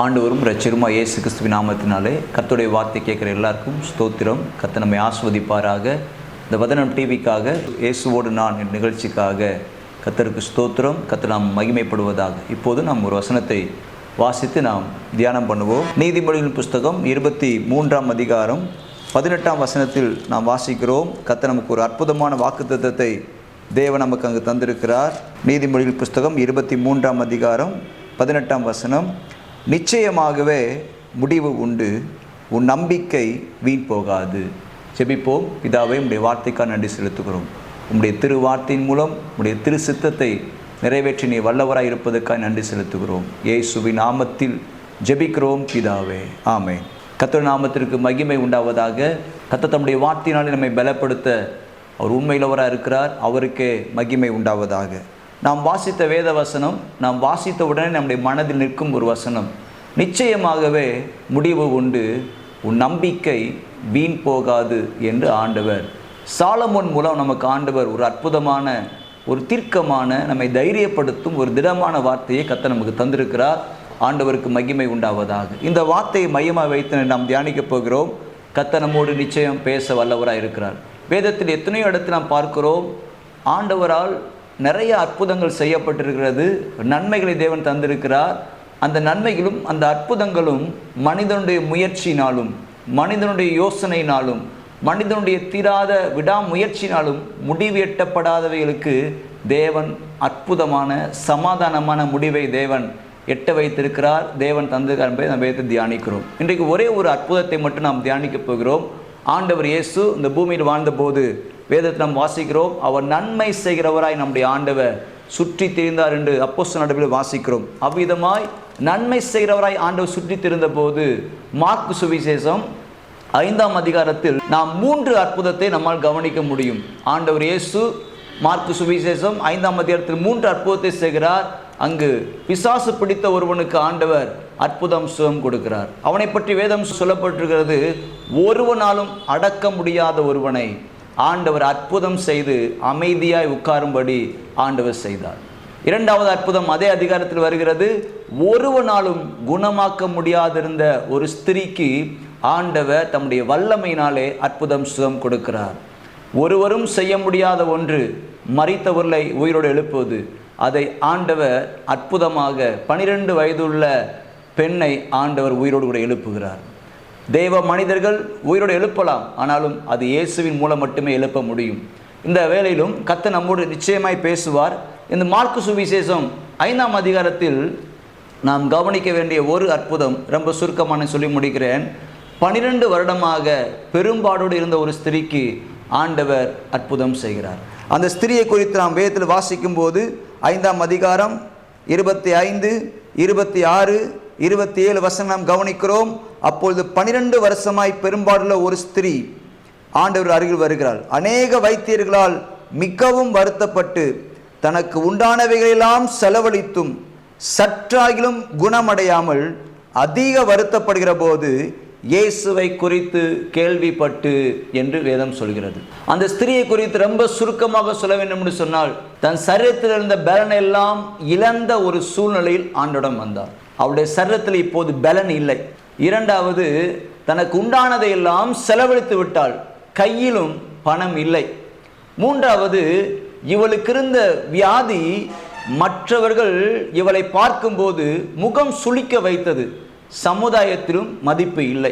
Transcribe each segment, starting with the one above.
ஆண்டவரும் இரட்சகருமாகிய இயேசு கிறிஸ்துவின் நாமத்தினாலே கர்த்தருடைய வார்த்தை கேட்குற எல்லாருக்கும் ஸ்தோத்திரம். கர்த்தர் நம்மை ஆசீர்வதிப்பாராக. இந்த வதனம் டிவிக்காக இயேசுவோடு நான் நிகழ்ச்சிக்காக கர்த்தருக்கு ஸ்தோத்திரம். கர்த்தர் நாம் மகிமைப்படுவதாக. இப்போது நாம் ஒரு வசனத்தை வாசித்து நாம் தியானம் பண்ணுவோம். நீதிமொழிகளின் புஸ்தகம் 23ஆம் அதிகாரம் 18ஆம் வசனத்தில் நாம் வாசிக்கிறோம். கர்த்தர் நமக்கு ஒரு அற்புதமான வாக்குத்தத்தத்தை தேவன் நமக்கு அங்கு தந்திருக்கிறார். நீதிமொழிகள் புஸ்தகம் 23ஆம் அதிகாரம் 18ஆம் வசனம். நிச்சயமாகவே முடிவு உண்டு, உன் நம்பிக்கை வீண் போகாது. ஜெபிப்போம். பிதாவே, உம்முடைய வார்த்தைக்காக நன்றி செலுத்துகிறோம். உம்முடைய திரு வார்த்தையின் மூலம் உம்முடைய திரு சித்தத்தை நிறைவேற்றி நீ வல்லவராய் இருப்பதற்காக நன்றி செலுத்துகிறோம். இயேசுவின் நாமத்தில் ஜெபிக்கிறோம் பிதாவே, ஆமென். கர்த்தர் நாமத்திற்கு மகிமை உண்டாவதாக. கர்த்தர் தம்முடைய வார்த்தையினாலே நம்மை பலப்படுத்த அவர் உண்மையிலவராக இருக்கிறார். அவருக்கே மகிமை உண்டாவதாக. நாம் வாசித்த வேத வசனம், நாம் வாசித்த உடனே நம்முடைய மனதில் நிற்கும் ஒரு வசனம். நிச்சயமாகவே முடிவு உண்டு, உன் நம்பிக்கை வீண் போகாது என்று ஆண்டவர் சாலமோன் மூலம் நமக்கு ஆண்டவர் ஒரு அற்புதமான, ஒரு தீர்க்கமான, நம்மை தைரியப்படுத்தும் ஒரு திடமான வார்த்தையை கர்த்தர் நமக்கு தந்திருக்கிறார். ஆண்டவருக்கு மகிமை உண்டாவதாக. இந்த வார்த்தையை மையமாக வைத்து நாம் தியானிக்கப் போகிறோம். கர்த்தர் நம்மோடு நிச்சயம் பேச வல்லவராக இருக்கிறார். வேதத்தில் எத்தனையோ இடத்தில் நாம் பார்க்கிறோம், ஆண்டவரால் நிறைய அற்புதங்கள் செய்யப்பட்டிருக்கிறது. நன்மைகளை தேவன் தந்திருக்கிறார். அந்த நன்மைகளும் அந்த அற்புதங்களும் மனிதனுடைய முயற்சியினாலும், மனிதனுடைய யோசனையினாலும், மனிதனுடைய தீராத விடாமுயற்சினாலும் முடிவு எட்டப்படாதவைகளுக்கு தேவன் அற்புதமான சமாதானமான முடிவை தேவன் எட்ட வைத்திருக்கிறார். தேவன் தந்திருக்கிறார் என்பதை நாம் வைத்து தியானிக்கிறோம். இன்றைக்கு ஒரே ஒரு அற்புதத்தை மட்டும் நாம் தியானிக்கப் போகிறோம். ஆண்டவர் இயேசு இந்த பூமியில் வாழ்ந்தபோது வேதத்தில் நாம் வாசிக்கிறோம், அவர் நன்மை செய்கிறவராய் நம்முடைய ஆண்டவர் சுற்றி திரிந்தார் என்று அப்போஸ்தலர் நடுவில் வாசிக்கிறோம். அவ்விதமாய் நன்மை செய்கிறவராய் ஆண்டவர் சுற்றி திரிந்த போது மார்க்கு சுவிசேஷம் 5ஆம் அதிகாரத்தில் நாம் 3 அற்புதத்தை நம்மால் கவனிக்க முடியும். ஆண்டவர் இயேசு மார்க்கு சுவிசேஷம் 5ஆம் அதிகாரத்தில் 3 அற்புதத்தை செய்கிறார். அங்கு பிசாசு பிடித்த ஒருவனுக்கு ஆண்டவர் அற்புதம் சுகம் கொடுக்கிறார். அவனை பற்றி வேதம் சொல்லப்பட்டிருக்கிறது, ஒருவனாலும் அடக்க முடியாத ஒருவனை ஆண்டவர் அற்புதம் செய்து அமைதியாய் உட்காரும்படி ஆண்டவர் செய்தார். 2வது அற்புதம் அதே அதிகாரத்தில் வருகிறது. ஒருவனாலும் குணமாக்க முடியாதிருந்த ஒரு ஸ்திரீக்கு ஆண்டவர் தம்முடைய வல்லமையினாலே அற்புதம் சுகம் கொடுக்கிறார். ஒருவரும் செய்ய முடியாத ஒன்று, மரித்தவர்களை உயிரோடு எழுப்புவது. அதை ஆண்டவர் அற்புதமாக 12 வயதுள்ள பெண்ணை ஆண்டவர் உயிரோடு கூட எழுப்புகிறார். தேவ மனிதர்கள் உயிரோடு எழுப்பலாம், ஆனாலும் அது இயேசுவின் மூலம் மட்டுமே எழுப்ப முடியும். இந்த வேளையிலும் கர்த்தர் நம்மோடு நிச்சயமாய் பேசுவார். இந்த மார்க்கு சுவிசேஷம் 5ஆம் அதிகாரத்தில் நாம் கவனிக்க வேண்டிய ஒரு அற்புதம் ரொம்ப சுருக்கமான சொல்லி முடிக்கிறேன். 12 வருடமாக பெரும்பாடோடு இருந்த ஒரு ஸ்திரீக்கு ஆண்டவர் அற்புதம் செய்கிறார். அந்த ஸ்திரியை குறித்து நாம் வேதத்தில் வாசிக்கும் போது 5ஆம் அதிகாரம் 25, 26, 27 வசனம் நாம் கவனிக்கிறோம். அப்பொழுது 12 வருஷமாய் பெரும்பாடுள்ள ஒரு ஸ்திரீ ஆண்டவர் அருகில் வருகிறாள். அநேக வைத்தியர்களால் மிகவும் வருத்தப்பட்டு தனக்கு உண்டானவைகளெல்லாம் செலவழித்தும் சற்றாகிலும் குணமடையாமல் அதிக வருத்தப்படுகிற போது இயேசுவை குறித்து கேள்விப்பட்டு என்று வேதம் சொல்கிறது. அந்த ஸ்திரியை குறித்து ரொம்ப சுருக்கமாக சொல்ல வேண்டும் என்று சொன்னால், தன் சரீரத்தில் இருந்த பலன் எல்லாம் இழந்த ஒரு சூழ்நிலையில் ஆண்டவரிடம் வந்தார். அவருடைய சரீரத்தில் இப்போது பலன் இல்லை. 2வது, தனக்கு உண்டானதை எல்லாம் செலவழித்து விட்டாள், கையிலும் பணம் இல்லை. 3வது, இவளுக்கு இருந்த வியாதி மற்றவர்கள் இவளை பார்க்கும்போது முகம் சுளிக்க வைத்தது. சமுதாயத்திலும் மதிப்பு இல்லை.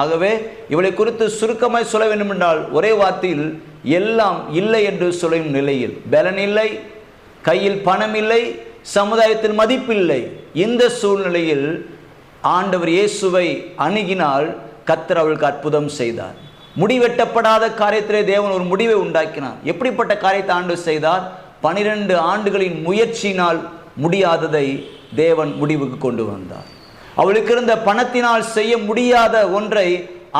ஆகவே இவளை குறித்து சுருக்கமாய் சொல்ல வேண்டும் என்றால் ஒரே வார்த்தையில் எல்லாம் இல்லை என்று சொல்லும் நிலையில், பலன் இல்லை, கையில் பணம் இல்லை, சமுதாயத்தில் மதிப்பில்லை. இந்த சூழ்நிலையில் ஆண்டவர் இயேசுவை அணுகினால் கர்த்தர் அவளுக்கு அற்புதம் செய்தார். முடிவெட்டப்படாத காரியத்திலே தேவன் ஒரு முடிவை உண்டாக்கினார். எப்படிப்பட்ட காரியத்தை ஆண்டவர் செய்தார்? 12 ஆண்டுகளின் முயற்சியினால் முடியாததை தேவன் முடிவுக்கு கொண்டு வந்தார். அவளுக்கு இருந்த பணத்தினால் செய்ய முடியாத ஒன்றை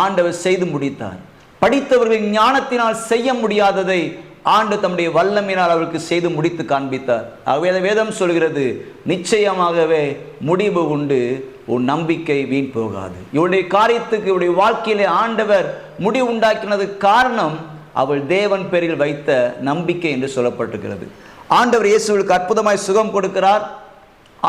ஆண்டவர் செய்து முடித்தார். படித்தவர்களின் ஞானத்தினால் செய்ய முடியாததை ஆண்டவர் தம்முடைய வல்லமையினால் அவளுக்கு செய்து முடித்து காண்பித்தார். ஆகவே வேதம் சொல்கிறது, நிச்சயமாகவே முடிவு உண்டு, உன் நம்பிக்கை வீண் போகாது. இவளுடைய காரியத்துக்கு, இவளுடைய வாழ்க்கையிலே ஆண்டவர் முடிவு உண்டாக்கினது காரணம் அவள் தேவன் பேரில் வைத்த நம்பிக்கை என்று சொல்லப்பட்டிருக்கிறது. ஆண்டவர் இயேசுவுக்கு அற்புதமாய் சுகம் கொடுக்கிறார்.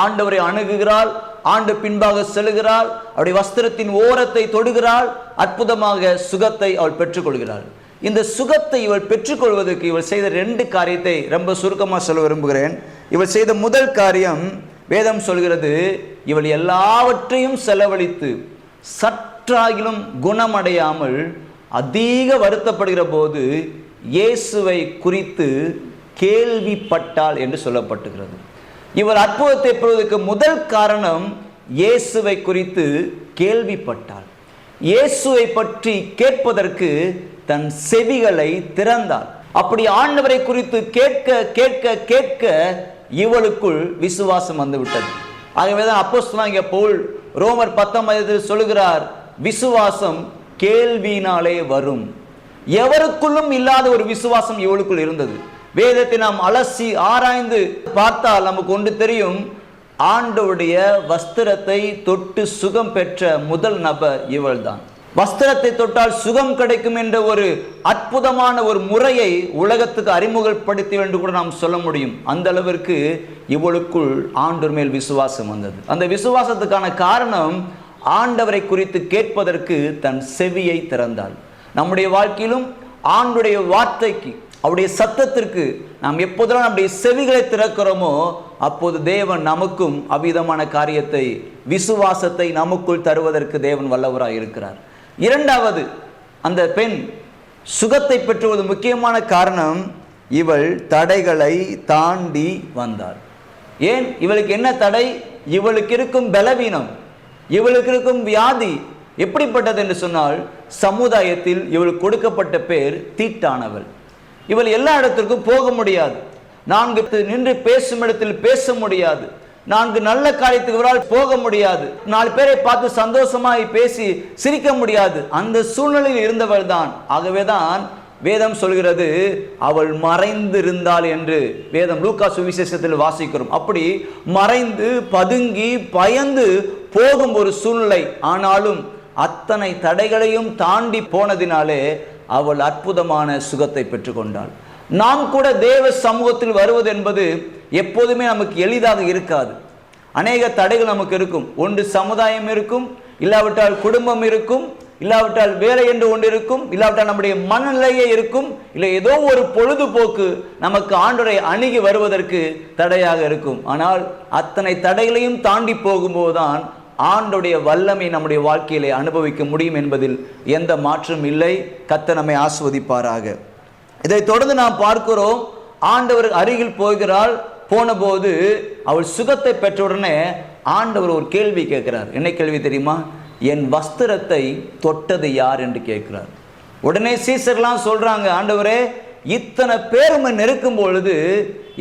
ஆண்டவரை அணுகுகிறாள். ஆண்டு பின்பாக செல்கிறாள், அவருடைய வஸ்திரத்தின் ஓரத்தை தொடுகிறாள், அற்புதமாக சுகத்தை அவள் பெற்றுக்கொள்கிறாள். இந்த சுகத்தை இவள் பெற்றுக்கொள்வதற்கு இவள் செய்த 2 காரியத்தை ரொம்ப சுருக்கமாக சொல்ல விரும்புகிறேன். இவள் செய்த முதல் காரியம், வேதம் சொல்கிறது, இவள் எல்லாவற்றையும் செலவழித்து சற்றாகிலும் குணமடையாமல் அதிக வருத்தப்படுகிற போது இயேசுவை குறித்து கேள்விப்பட்டாள் என்று சொல்லப்பட்டுகிறது. இவள் அற்புதத்தை பெறுவதற்கு முதல் காரணம் இயேசுவை குறித்து கேள்விப்பட்டாள். இயேசுவை பற்றி கேட்பதற்கு தன் செவிகளை திறந்தாள். அப்படி ஆண்டவரை குறித்து கேட்க கேட்க கேட்க இவளுக்குள் விசுவாசம் வந்துவிட்டது. ஆகவேதான் அப்போஸ்தலனாகிய பவுல் ரோமர் 10 சொல்லுகிறார், விசுவாசம் கேள்வியினாலே வரும். எவருக்குள்ளும் இல்லாத ஒரு விசுவாசம் இவளுக்குள் இருந்தது. வேதத்தை நாம் அலசி ஆராய்ந்து பார்த்தால் நமக்கு ஒன்று தெரியும், ஆண்டவருடைய வஸ்திரத்தை தொட்டு சுகம் பெற்ற முதல் நபர் இவள்தான். வஸ்திரத்தை தொட்டால் சுகம் கிடைக்கும் என்ற ஒரு அற்புதமான ஒரு முறையை உலகத்துக்கு அறிமுகப்படுத்தி என்று கூட நாம் சொல்ல முடியும். அந்த அளவிற்கு இவளுக்குள் ஆண்டவர் மேல் விசுவாசம் வந்தது. அந்த விசுவாசத்துக்கான காரணம், ஆண்டவரை குறித்து கேட்பதற்கு தன் செவியை திறந்தாள். நம்முடைய வாழ்க்கையிலும் ஆண்டுடைய வார்த்தைக்கு, அவருடைய சத்தத்திற்கு நாம் எப்போதெல்லாம் நம்முடைய செவிகளை திறக்கிறோமோ அப்போது தேவன் நமக்கும் அவ்விதமான காரியத்தை, விசுவாசத்தை நமக்குள் தருவதற்கு தேவன் வல்லவராய் இருக்கிறார். இரண்டாவது, அந்த பெண் சுகத்தை பெற்றுவது முக்கியமான காரணம், இவள் தடைகளை தாண்டி வந்தாள். ஏன்? இவளுக்கு என்ன தடை? இவளுக்கு இருக்கும் பலவீனம், இவளுக்கு இருக்கும் வியாதி எப்படிப்பட்டது என்று சொன்னால், சமுதாயத்தில் இவள் கொடுக்கப்பட்ட பேர் தீட்டானவள். இவள் எல்லா இடத்திற்கும் போக முடியாது, 4 நின்று பேசும் இடத்தில் பேச முடியாது, 4 நல்ல காரியத்துக்கு இவரால் போக முடியாது, 4 பேரை பார்த்து சந்தோஷமாய் பேசி சிரிக்க முடியாது. அந்த சூழ்நிலையில் இருந்தவள் தான். ஆகவேதான் வேதம் சொல்கிறது, அவள் மறைந்திருந்தாள் என்று வேதம் லூக்கா சுவிசேஷத்தில் வாசிக்கிறோம். அப்படி மறைந்து பதுங்கி பயந்து போகும் ஒரு சூழ்நிலை. ஆனாலும் அத்தனை தடைகளையும் தாண்டி போனதினாலே அவள் அற்புதமான சுகத்தை பெற்றுக்கொண்டாள். நாம் கூட தேவ சமூகத்தில் வருவது என்பது எப்போதுமே நமக்கு எளிதாக இருக்காது. அநேக தடைகள் நமக்கு இருக்கும். ஒன்று சமுதாயம் இருக்கும், இல்லாவிட்டால் குடும்பம் இருக்கும், இல்லாவிட்டால் வேலை என்று ஒன்று இருக்கும், இல்லாவிட்டால் நம்முடைய மனநிலையே இருக்கும், இல்லை ஏதோ ஒரு பொழுதுபோக்கு நமக்கு ஆண்டவரை அணுகி வருவதற்கு தடையாக இருக்கும். ஆனால் அத்தனை தடைகளையும் தாண்டி போகும்போதுதான் ஆண்டவருடைய வல்லமை நம்முடைய வாழ்க்கையிலே அனுபவிக்க முடியும் என்பதில் எந்த மாற்றம் இல்லை. கர்த்தர் நம்மை ஆசீர்வதிப்பாராக. இதை தொடர்ந்து நாம் பார்க்கிறோம், ஆண்டவர் அருகில் போகிறாள். போன போது அவள் சுகத்தை பெற்றவுடனே ஆண்டவர் ஒரு கேள்வி கேட்கிறார். என்ன கேள்வி தெரியுமா? என் வஸ்திரத்தை தொட்டது யார் என்று கேட்கிறார். உடனே சீசர்லாம் சொல்றாங்க, ஆண்டவரே, இத்தனை பேர் நெருக்கும் பொழுது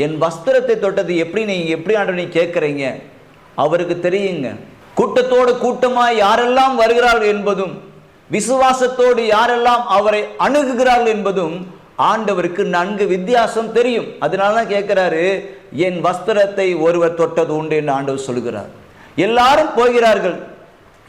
என் வஸ்திரத்தை தொட்டது எப்படி ஆண்டவர் நீ கேட்கிறீங்க? அவருக்கு தெரியுங்க, கூட்டத்தோடு கூட்டமாய் யாரெல்லாம் வருகிறார்கள் என்பதும், விசுவாசத்தோடு யாரெல்லாம் அவரை அணுகுகிறார்கள் என்பதும் ஆண்டவருக்கு நன்கு வித்தியாசம் தெரியும். அதனால தான் கேட்கிறாரு, என் வஸ்திரத்தை ஒருவர் தொட்டது உண்டு என்று ஆண்டவர் சொல்கிறார். எல்லாரும் போகிறார்கள்,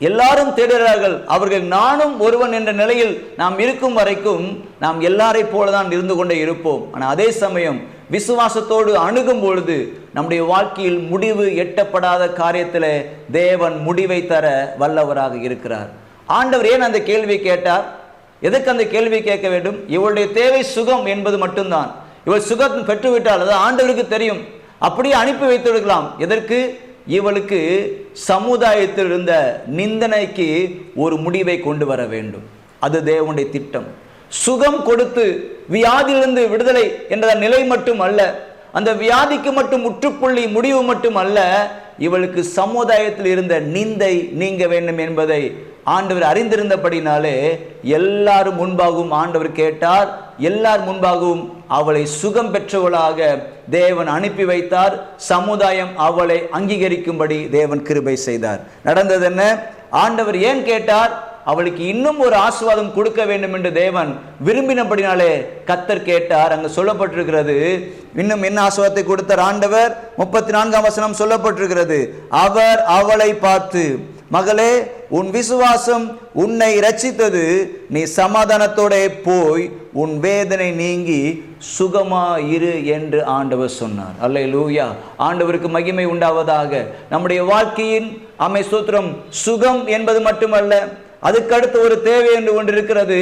எல்லாரும் தேடுகிறார்கள். அவர்கள் நானும் ஒருவன் என்ற நிலையில் நாம் இருக்கும் வரைக்கும் நாம் எல்லாரை போலதான் இருந்து கொண்டே இருப்போம். ஆனால் அதே சமயம் விசுவாசத்தோடு அணுகும் பொழுது நம்முடைய வாழ்க்கையில் முடிவு எட்டப்படாத காரியத்தில் தேவன் முடிவை தர வல்லவராக இருக்கிறார். ஆண்டவர் ஏன் அந்த கேள்வி கேட்டார்? எதுக்கு அந்த கேள்வி கேட்க வேண்டும்? இவளுடைய தேவை சுகம் என்பது மட்டும்தான். இவள் சுகம் பெற்றுவிட்டால் அது ஆண்டவருக்கு தெரியும், அப்படியே அனுப்பி வைத்து விடலாம். எதற்கு? இவளுக்கு சமுதாயத்தில் இருந்த நிந்தனைக்கு ஒரு முடிவை கொண்டு வர வேண்டும். அது தேவனுடைய திட்டம். சுகம் கொடுத்து வியாதியிலிருந்து விடுதலை என்ற நிலை மட்டும் அல்ல, அந்த வியாதிக்கு மட்டும் முற்றுப்புள்ளி முடிவு மட்டும் அல்ல, இவளுக்கு சமுதாயத்தில் இருந்த நிந்தை நீங்க வேண்டும் என்பதை ஆண்டவர் அறிந்திருந்தபடினாலே எல்லாரும் முன்பாகவும் ஆண்டவர் கேட்டார். எல்லார் முன்பாகவும் அவளை சுகம் பெற்றவளாக தேவன் அனுப்பி வைத்தார். சமுதாயம் அவளை அங்கீகரிக்கும்படி தேவன் கிருபை செய்தார். நடந்தது என்ன? ஆண்டவர் ஏன் கேட்டார்? அவளுக்கு இன்னும் ஒரு ஆசீர்வாதம் கொடுக்க வேண்டும் என்று தேவன் விரும்பினபடினாலே கர்த்தர் கேட்டார். அங்கு சொல்லப்பட்டிருக்கிறது, இன்னும் என்ன ஆசீர்வாதத்தை கொடுத்தார் ஆண்டவர்? 34ஆம் வசனம் சொல்லப்பட்டிருக்கிறது, அவர் அவளை பார்த்து, மகளே, உன் விசுவாசம் உன்னை இரட்சித்தது, நீ சமாதானத்தோட போய் உன் வேதனை நீங்கி சுகமா இரு என்று ஆண்டவர் சொன்னார். அல்லேலூயா. ஆண்டவருக்கு மகிமை உண்டாவதாக. நம்முடைய வாழ்க்கையின் ஸ்தோத்திரம் சுகம் என்பது மட்டுமல்ல, அதுக்கடுத்து ஒரு தேவை என்று ஒன்று இருக்கிறது,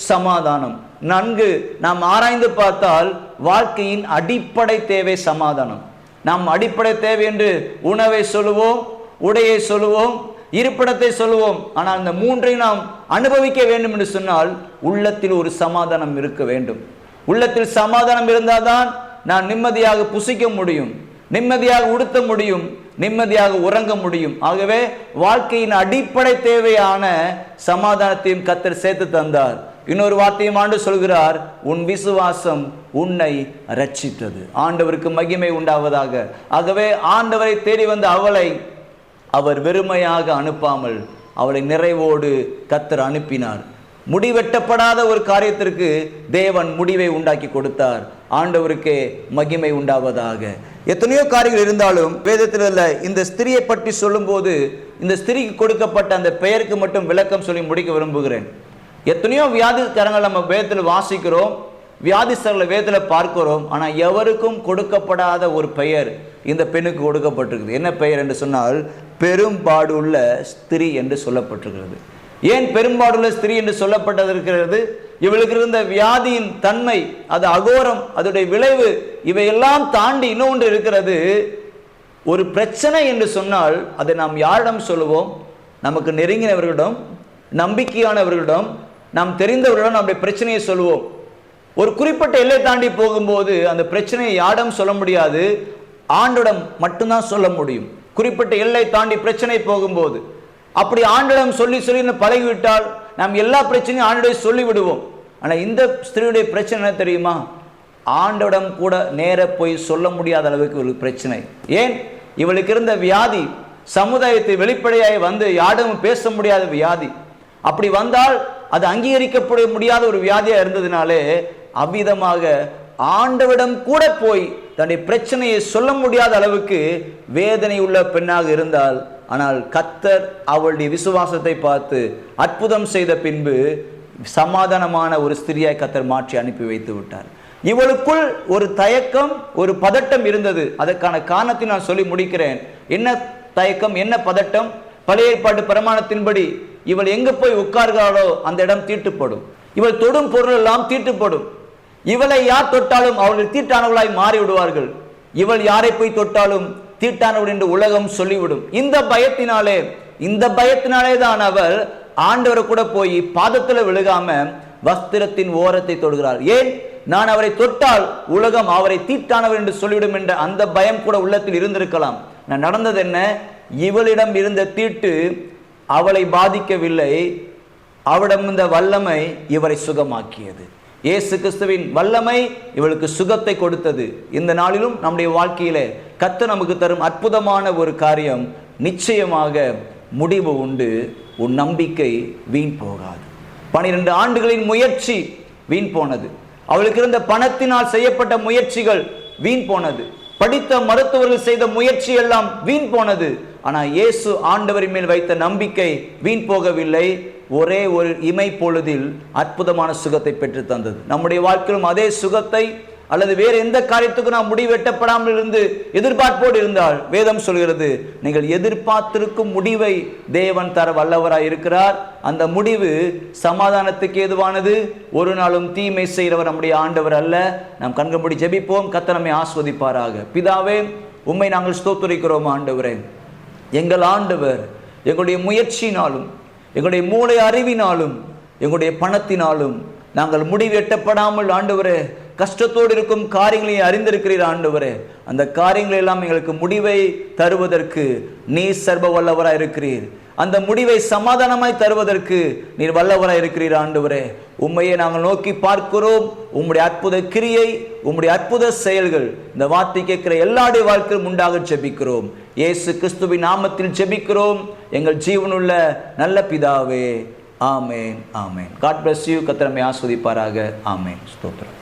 சமாதானம். நன்கு நாம் ஆராய்ந்து பார்த்தால் வாழ்க்கையின் அடிப்படை தேவை சமாதானம். நாம் அடிப்படை தேவை என்று உணவை சொல்லுவோம், உடையை சொல்லுவோம், இருப்பிடத்தை சொல்லுவோம். ஆனால் இந்த மூன்றையும் நாம் அனுபவிக்க வேண்டும் என்று சொன்னால் உள்ளத்தில் ஒரு சமாதானம் இருக்க வேண்டும். உள்ளத்தில் சமாதானம் இருந்தால்தான் நான் நிம்மதியாக புசிக்க முடியும், நிம்மதியாக உடுத்த முடியும், நிம்மதியாக உறங்க முடியும். ஆகவே வாழ்க்கையின் அடிப்படை தேவையான சமாதானத்தையும் கர்த்தர் சேர்த்து தந்தார். இன்னொரு வார்த்தையும் ஆண்டு சொல்கிறார், உன் விசுவாசம் உன்னை இரட்சித்தது. ஆண்டவருக்கு மகிமை உண்டாவதாக. ஆகவே ஆண்டவரை தேடி வந்த அவளை அவர் வெறுமையாக அனுப்பாமல் அவளை நிறைவோடு கர்த்தர் அனுப்பினார். முடிவெட்டப்படாத ஒரு காரியத்திற்கு தேவன் முடிவை உண்டாக்கி கொடுத்தார். ஆண்டவருக்கே மகிமை உண்டாவதாக. எத்தனையோ காரியங்கள் இருந்தாலும் வேதத்தில் உள்ள இந்த ஸ்திரியை பற்றி சொல்லும்போது இந்த ஸ்திரிக்கு கொடுக்கப்பட்ட அந்த பெயருக்கு மட்டும் விளக்கம் சொல்லி முடிக்க விரும்புகிறேன். எத்தனையோ வியாதிக்காரங்கள் நம்ம வேதத்தில் வாசிக்கிறோம், வியாதிஸ்தர்களை வேதத்தில் பார்க்கிறோம். ஆனால் எவருக்கும் கொடுக்கப்படாத ஒரு பெயர் இந்த பெண்ணுக்கு கொடுக்கப்பட்டிருக்குது. என்ன பெயர் என்று சொன்னால் பெரும்பாடுள்ள ஸ்திரீ என்று சொல்லப்பட்டிருக்கிறது. ஏன் பெரும்பாடுள்ள ஸ்திரீ என்று சொல்லப்பட்டிருக்கிறது? இவளுக்கு இருந்த வியாதியின் தன்மை, அது அகோரம், அதோடைய விளைவு, இவையெல்லாம் தாண்டி இன்னொன்று இருக்கிறது. ஒரு பிரச்சனை என்று சொன்னால் அதை நாம் யாரிடம் சொல்லுவோம்? நமக்கு நெருங்கினவர்களிடம், நம்பிக்கையானவர்களிடம், நாம் தெரிந்தவர்களிடம் நம்முடைய பிரச்சனையை சொல்லுவோம். ஒரு குறிப்பிட்ட எல்லை தாண்டி போகும்போது அந்த பிரச்சனையை யாரிடம் சொல்ல முடியாது, ஆண்டிடம் மட்டும்தான் சொல்ல முடியும். குறிப்பிட்ட எல்லை தாண்டி பிரச்சனை போகும்போது அப்படி ஆண்டிடம் சொல்லி சொல்லி பழகிவிட்டால் நாம் எல்லா பிரச்சனையும் ஆண்டிடம் சொல்லி விடுவோம். ஆனால் இந்த ஸ்திரீயுடைய பிரச்சனை என்ன தெரியுமா? ஆண்டிடம் கூட நேர போய் சொல்ல முடியாத அளவுக்கு ஒரு பிரச்சனை. ஏன்? இவளுக்கு இருந்த வியாதி சமுதாயத்தை வெளிப்படையாய் வந்து யாரிடமும் பேச முடியாத வியாதி. அப்படி வந்தால் அது அங்கீகரிக்கப்பட முடியாத ஒரு வியாதியா இருந்ததுனாலே அவ்விதமாக ஆண்டவரிடம் கூட போய் தன்னுடைய பிரச்சனையை சொல்ல முடியாத அளவுக்கு வேதனை உள்ள பெண்ணாக இருந்தால், ஆனால் கர்த்தர் அவளுடைய விசுவாசத்தை பார்த்து அற்புதம் செய்த பின்பு சமாதானமான ஒரு ஸ்திரியாய் கர்த்தர் மாற்றி அனுப்பி வைத்து விட்டார். இவளுக்குள் ஒரு தயக்கம், ஒரு பதட்டம் இருந்தது. அதற்கான காரணத்தை நான் சொல்லி முடிக்கிறேன். என்ன தயக்கம், என்ன பதட்டம்? பழைய ஏற்பாட்டு பிரமாணத்தின்படி இவள் எங்க போய் உட்கார்கிறாளோ அந்த இடம் தீட்டுப்படும். இவள் தொடும் பொருள் எல்லாம் தீட்டுப்படும். இவளை யார் தொட்டாலும் அவர்கள் தீட்டானவர்களாய் மாறி விடுவார்கள். இவள் யாரை போய் தொட்டாலும் தீட்டானவள் என்று உலகம் சொல்லிவிடும். இந்த பயத்தினாலே தான் அவள் ஆண்டவரை கூட போய் பாதத்தில் விழுகாம வஸ்திரத்தின் ஓரத்தை தொடுகிறாள். ஏன்? நான் அவரை தொட்டால் உலகம் அவரை தீட்டானவர் என்று சொல்லிவிடும் என்ற அந்த பயம் கூட உள்ளத்தில் இருந்திருக்கலாம். நான் நடந்தது என்ன? இவளிடம் இருந்த தீட்டு அவளை பாதிக்கவில்லை, அவளிடம் இந்த வல்லமை இவரை சுகமாக்கியது. இயேசு கிறிஸ்துவின் வல்லமை இவளுக்கு சுகத்தை கொடுத்தது. இந்த நாளிலும் நம்முடைய வாழ்க்கையிலே கர்த்தர் நமக்கு தரும் அற்புதமான ஒரு காரியம், நிச்சயமாக முடிவு உண்டு. உன் நம்பிக்கை வீண் போகாது. 12 ஆண்டுகளின் முயற்சி வீண் போனது. அவளுக்கு இருந்த பணத்தினால் செய்யப்பட்ட முயற்சிகள் வீண் போனது. படித்த மருத்துவர்கள் செய்த முயற்சி எல்லாம் வீண் போனது. ஆனால் இயேசு ஆண்டவரின் மேல் வைத்த நம்பிக்கை வீண் போகவில்லை. ஒரே ஒரு இமை பொழுதில் அற்புதமான சுகத்தை பெற்று தந்தது. நம்முடைய வாழ்க்கையிலும் அதே சுகத்தை அல்லது வேறு எந்த காரியத்துக்கும் நாம் முடிவு எட்டப்படாமல் இருந்து எதிர்பார்ப்போடு இருந்தால் வேதம் சொல்கிறது, நீங்கள் எதிர்பார்த்திருக்கும் முடிவை தேவன் தர வல்லவராய் இருக்கிறார். அந்த முடிவு சமாதானத்துக்கு ஏதுவானது. ஒரு நாளும் தீமை செய்கிறவர் நம்முடைய ஆண்டவர் அல்ல. நாம் கண்கள் மூடி ஜெபிப்போம். கர்த்தர் நம்மை ஆசீர்வதிப்பாராக. பிதாவே, உம்மை நாங்கள் ஸ்தோத்திரிக்கிறோம். ஆண்டவரே, எங்கள் ஆண்டவர் எங்களுடைய முயற்சியினாலும் எங்களுடைய மூளை அறிவினாலும் எங்களுடைய பணத்தினாலும் நாங்கள் முடிவு எட்டப்படாமல் ஆண்டவரே கஷ்டத்தோடு இருக்கும் காரியங்களை அறிந்திருக்கிறீர். ஆண்டவரே, அந்த காரியங்கள் எல்லாம் எங்களுக்கு முடிவை தருவதற்கு நீர் சர்வ வல்லவராய் இருக்கிறீர். அந்த முடிவை சமாதானமாய் தருவதற்கு நீர் வல்லவராய் இருக்கிறீர். ஆண்டவரே, உம்மையை நாங்கள் நோக்கி பார்க்கிறோம். உம்முடைய அற்புத கிரியை, உம்முடைய அற்புத செயல்கள் இந்த வார்த்தை கேட்கிற எல்லாருடைய வாழ்க்கையிலும் உண்டாக ஜெபிக்கிறோம். இயேசு கிறிஸ்துவின் நாமத்தில் ஜெபிக்கிறோம் எங்கள் ஜீவனுள்ள நல்ல பிதாவே. ஆமேன், ஆமேன். God bless you. கர்த்தர் நம்மை ஆசீர்வதிப்பாராக. ஆமேன். ஸ்தோத்திரம்.